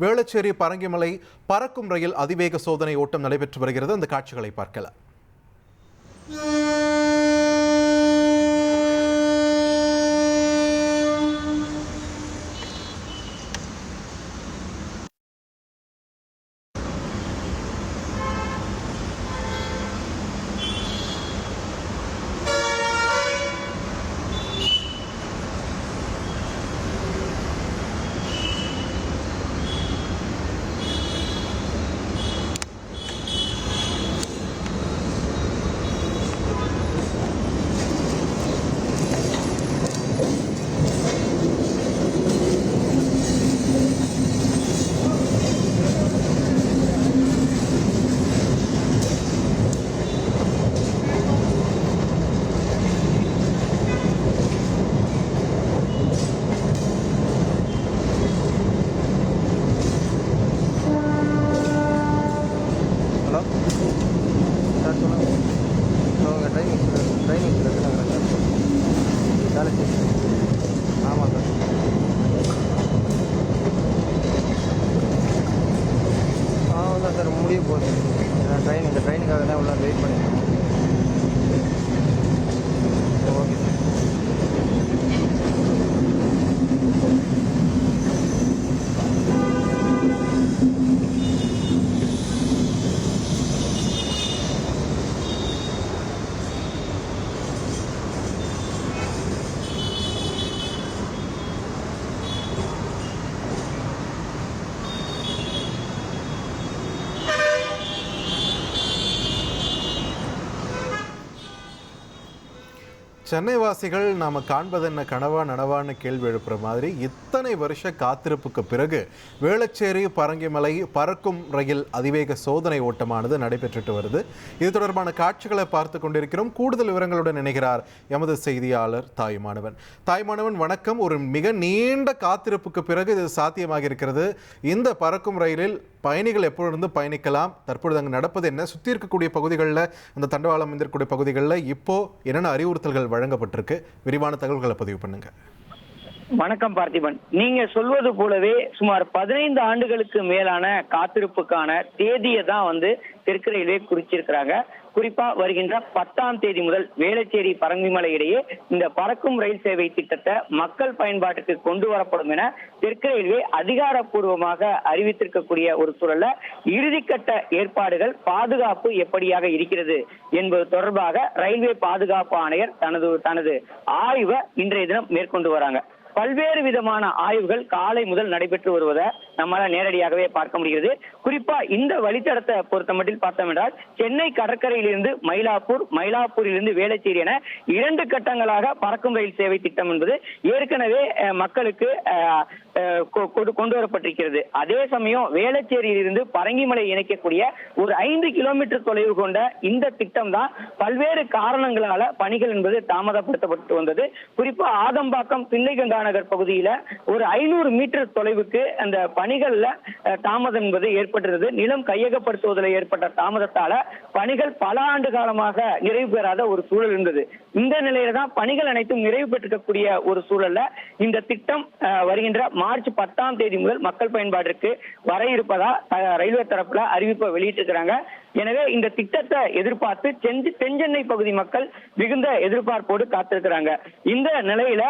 வேளச்சேரி பரங்கிமலை பறக்கும் ரயில் அதிவேக சோதனை ஓட்டம் நடைபெற்று வருகிறது. அந்த காட்சிகளை பார்க்கலாம். ஆமாம் சார். அவ்வளோதான் சார், முடிய போகுது. இந்த ட்ரெயினுக்காக தான் இவ்வளோ வெயிட் பண்ணியிருக்கோம். Okay sir. சென்னை வாசிகள் நாம் காண்பதென்ன கனவா நனவான்னு கேள்வி எழுப்புற மாதிரி இத்தனை வருஷ காத்திருப்புக்கு பிறகு வேளச்சேரி பரங்கிமலை பறக்கும் ரயில் அதிவேக சோதனை ஓட்டமானது நடைபெற்றுட்டு வருது. இது தொடர்பான காட்சிகளை பார்த்து கொண்டிருக்கிறோம். கூடுதல் விவரங்களுடன் இணைகிறார் எமது செய்தியாளர் தாய்மானவன். தாய்மானவன், வணக்கம். ஒரு மிக நீண்ட காத்திருப்புக்கு பிறகு இது சாத்தியமாக இருக்கிறது. இந்த பறக்கும் ரயிலில் பயணிகள் எப்பொழுது பயணிக்கலாம், தற்பொழுது அங்கு நடப்பது என்ன, சுற்றி இருக்கக்கூடிய பகுதிகளில், அந்த தண்டவாளம் இருக்கக்கூடிய பகுதிகளில் இப்போ என்னென்ன அறிவுறுத்தல்கள் வழங்கப்பட்டிருக்கு, விரிவான தகவல்களை பதிவு பண்ணுங்க. வணக்கம் பார்த்திபன். நீங்க சொல்வது போலவே சுமார் 15 ஆண்டுகளுக்கு மேலான காத்திருப்புக்கான தேதியை தான் தெற்கு ரயில்வே குறிச்சிருக்கிறாங்க. குறிப்பா வருகின்ற 10ஆம் தேதி முதல் வேளச்சேரி பரங்கிமலை இடையே இந்த பறக்கும் ரயில் சேவை திட்டத்தை மக்கள் பயன்பாட்டுக்கு கொண்டு வரப்படும் என தெற்கு ரயில்வே அதிகாரப்பூர்வமாக அறிவித்திருக்கக்கூடிய ஒரு சூழல்ல இறுதிக்கட்ட ஏற்பாடுகள், பாதுகாப்பு எப்படியாக இருக்கிறது என்பது தொடர்பாக ரயில்வே பாதுகாப்பு ஆணையர் தனது ஆய்வை இன்றைய தினம் மேற்கொண்டு வராங்க. பல்வேறு விதமான ஆய்வுகள் காலை முதல் நடைபெற்று வருவதை நம்மளால நேரடியாகவே பார்க்க முடிகிறது. குறிப்பா இந்த வழித்தடத்தை பொறுத்த மட்டும் பார்த்தோம் என்றால் சென்னை கடற்கரையிலிருந்து மயிலாப்பூரிலிருந்து வேளச்சேரி என 2 கட்டங்களாக பறக்கும் ரயில் சேவை திட்டம் என்பது ஏற்கனவே மக்களுக்கு கொண்டு வரப்பட்டிருக்கிறது. அதே சமயம் வேளச்சேரியிலிருந்து பரங்கிமலை இணைக்கக்கூடிய ஒரு 5 கிலோமீட்டர் தொலைவு கொண்ட இந்த திட்டம் தான் பல்வேறு காரணங்களால பணிகள் என்பது தாமதப்படுத்தப்பட்டு வந்தது. குறிப்பா ஆதம்பாக்கம் தில்லைகங்கா நகர் பகுதியில ஒரு 500 மீட்டர் தொலைவுக்கு அந்த பணிகள்ல தாமதம் என்பது ஏற்பட்டிருந்தது. நிலம் கையகப்படுத்துவதில் ஏற்பட்ட தாமதத்தால பணிகள் பல ஆண்டு காலமாக நிறைவு பெறாத ஒரு சூழல் இருந்தது. இந்த நிலையில தான் பணிகள் அனைத்தும் நிறைவு பெற்றிருக்கக்கூடிய ஒரு சூழல்ல இந்த திட்டம் வருகின்ற மார்ச் 10ஆம் தேதி முதல் மக்கள் பயன்பாட்டிற்கு வர இருப்பதா ரயில்வே தரப்புல அறிவிப்பை வெளியிட்டிருக்கிறாங்க. எனவே இந்த திட்டத்தை எதிர்பார்த்து தென்சென்னை பகுதி மக்கள் மிகுந்த எதிர்பார்ப்போடு காத்திருக்கிறாங்க. இந்த நிலையில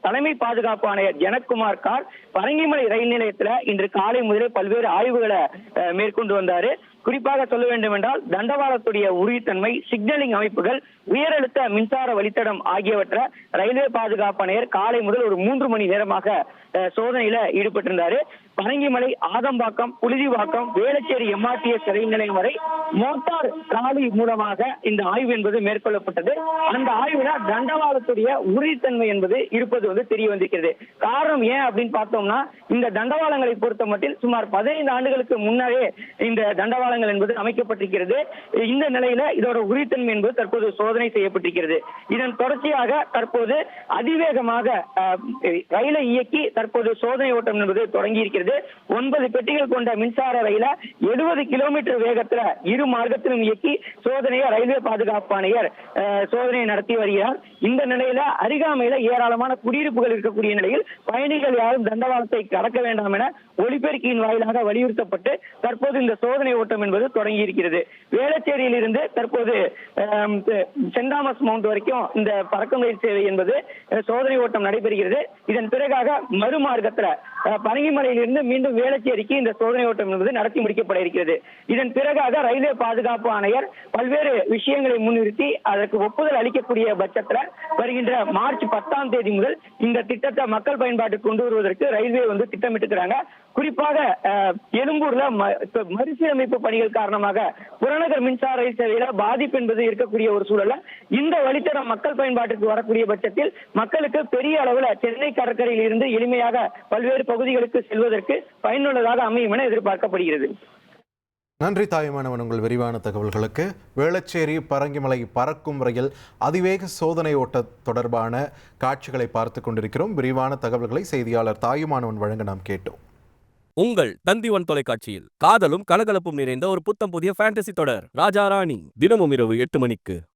தலைமை பாதுகாப்பு ஆணையர் ஜனக்குமார் கார் பரங்கிமலை ரயில் நிலையத்துல இன்று காலை முதலே பல்வேறு ஆய்வுகளை மேற்கொண்டு வந்தாரு. குறிப்பாக சொல்ல வேண்டும் என்றால் தண்டவாளத்துடைய உறுதித்தன்மை, சிக்னலிங் அமைப்புகள், உயரழுத்த மின்சார வழித்தடம் ஆகியவற்றை ரயில்வே பாதுகாப்பு ஆணையர் காலை முதல் ஒரு 3 மணி நேரமாக சோதனையில ஈடுபட்டிருந்தாரு. பரங்கிமலை, ஆதம்பாக்கம், புழுதிவாக்கம், வேளச்சேரி MRTS ரயில் நிலையம் வரை மோட்டார் டிராலி மூலமாக இந்த ஆய்வு என்பது மேற்கொள்ளப்பட்டது. அந்த ஆய்வுல தண்டவாளத்துடைய உறுதித்தன்மை என்பது இருப்பது தெரிய வந்திருக்கிறது. காரணம் ஏன் அப்படின்னு பார்த்தோம்னா, இந்த தண்டவாளங்களை பொறுத்த மட்டில் சுமார் 15 ஆண்டுகளுக்கு முன்னரே இந்த தண்டவாளங்கள் என்பது அமைக்கப்பட்டிருக்கிறது. இந்த நிலையில இதோட உறுதித்தன்மை என்பது தற்போது சோதனை செய்யப்பட்டிருக்கிறது. இதன் தொடர்ச்சியாக தற்போது அதிவேகமாக ரயிலை இயக்கி தற்போது சோதனை ஓட்டம் என்பது தொடங்கி இருக்கிறது. இருக்கிறது. 9 பெட்டிகள் கொண்ட மின்சார ரயில 70 கிலோமீட்டர் வேகத்துல இரு மார்க்கத்திலும் இயக்கி சோதனையை ரயில்வே பாதுகாப்பு ஆணையர் சோதனை நடத்தி வருகிறார். இந்த நிலையில அருகாமையில ஏராளமான குடியிருப்புகள் இருக்கக்கூடிய நிலையில் பயணிகள் யாரும் தண்டவாளத்தை கடக்க வேண்டாம் என ஒலிபெருக்கியின் வாயிலாக வலியுறுத்தப்பட்டு தற்போது இந்த சோதனை ஓட்டம் என்பது தொடங்கி இருக்கிறது. வேளச்சேரியில் இருந்து தற்போது சென்ட் தாமஸ் மவுண்ட் வரைக்கும் இந்த பறக்கும் ரயில் சேவை என்பது சோதனை ஓட்டம் நடைபெறுகிறது. இதன் பிறகாக மறுமார்க்கத்துல பரங்கிமலையிலிருந்து மீண்டும் வேளச்சேரிக்கு இந்த சோதனை ஓட்டம் என்பது நடத்தி முடிக்கப்பட இருக்கிறது. இதன் பிறகாக ரயில்வே பாதுகாப்பு ஆணையர் பல்வேறு விஷயங்களை முன்னிறுத்தி அதற்கு ஒப்புதல் அளிக்கக்கூடிய பட்சத்துல வருகின்ற மார்ச் 10ஆம் தேதி முதல் இந்த திட்டத்தை மக்கள் பயன்பாட்டுக்கு கொண்டு வருவதற்கு ரயில்வே திட்டமிட்டுக்கிறாங்க. குறிப்பாக எழும்பூர்ல மறுசீரமைப்பு பணிகள் காரணமாக புறநகர் மின்சார ரயில் சேவையில பாதிப்பு என்பது இருக்கக்கூடிய ஒரு சூழல்ல இந்த வழித்தடம் மக்கள் பயன்பாட்டுக்கு வரக்கூடிய பட்சத்தில் மக்களுக்கு பெரிய அளவுல சென்னை கடற்கரையில் இருந்து எளிமையாக பல்வேறு பகுதிகளுக்கு செல்வதற்கு பயனுள்ளதாக அமையும் என எதிர்பார்க்கப்படுகிறது. நன்றி தாயுமானவன், உங்கள் விரிவான தகவல்களுக்கு. வேளச்சேரி பரங்கிமலை பறக்கும் ரயில் அதிவேக சோதனை ஓட்ட தொடர்பான காட்சிகளை பார்த்து கொண்டிருக்கிறோம். விரிவான தகவல்களை செய்தியாளர் தாயுமானவன் வழங்க நாம் கேட்டோம். உங்கள் தந்திவன் தொலைக்காட்சியில் காதலும் கலகலப்பும் நிறைந்த ஒரு புத்தம் புதிய ஃபேண்டசி தொடர் ராஜா ராணி தினமும் இரவு 8 மணிக்கு.